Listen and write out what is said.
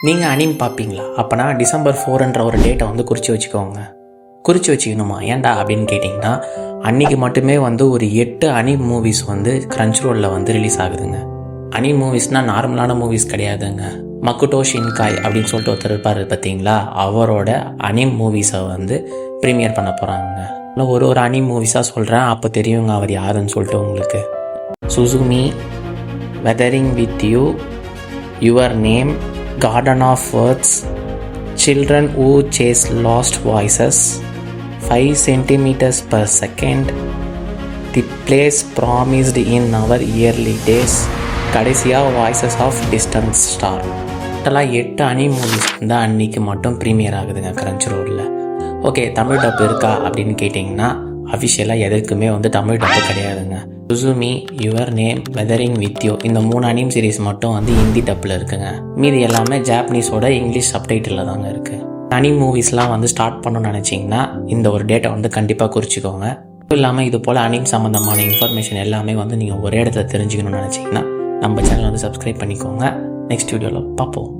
நீங்கள் அனிம் பார்ப்பீங்களா? அப்போனா December 4ன்ற ஒரு டேட்டை வந்து குறித்து வச்சுக்கோங்க. குறித்து வச்சுக்கணுமா? ஏன்டா அப்படின்னு கேட்டிங்கன்னா, அன்றைக்கி மட்டுமே வந்து ஒரு 8 அனிம் மூவிஸ் வந்து Crunchyrollல வந்து ரிலீஸ் ஆகுதுங்க. அனிம் மூவிஸ்னால் நார்மலான மூவிஸ் கிடையாதுங்க. மக்குட்டோ ஷின்காய் அப்படின்னு சொல்லிட்டு ஒருத்தர் இருப்பார் பார்த்தீங்களா, அவரோட அனிம் மூவிஸை வந்து ப்ரீமியர் பண்ண போகிறாங்க. ஒரு அனிம் மூவிஸாக சொல்கிறேன், அப்போ தெரியுங்க அவர் யாருன்னு சொல்லிட்டு உங்களுக்கு. Susumi, weathering with you, your name, Garden of Words, Children Who Chase Lost Voices, 5 centimeters per second, The Place Promised in Our Early Days, கடைசியாக வாய்ஸஸ் ஆஃப் டிஸ்டன்ஸ் ஸ்டார். டோட்டலாக 8 அனிம் மூவிஸ் வந்து அன்றைக்கி மட்டும் ப்ரீமியர் ஆகுதுங்க Crunchyrollல. Okay, Tamil dub இருக்கா அப்படின்னு கேட்டிங்கன்னா, அஃபிஷியலாக எதுக்குமே வந்து தமிழ் டப்பு கிடையாதுங்க. Susumi, your name, weathering with you இந்த 3 அனிம் சீரீஸ் மட்டும் வந்து ஹிந்தி டப்பில் இருக்குங்க. மீதி எல்லாமே ஜாப்பனீஸோட இங்கிலீஷ் சப்டைட்டிலில் தாங்க இருக்குது. அனிம் மூவிஸ்லாம் வந்து ஸ்டார்ட் பண்ணணும்னு நினச்சிங்கன்னா இந்த ஒரு டேட்டை வந்து கண்டிப்பாக குறிச்சிக்கோங்க. அதுவும் இல்லாமல் இது போல் அனிம் சம்மந்தமான இன்ஃபர்மேஷன் எல்லாமே வந்து நீங்கள் ஒரே இடத்துல தெரிஞ்சுக்கணும்னு நினச்சிங்கன்னா நம்ம சேனல் வந்து சப்ஸ்கிரைப் பண்ணிக்கோங்க. நெக்ஸ்ட் வீடியோவில் பார்ப்போம்.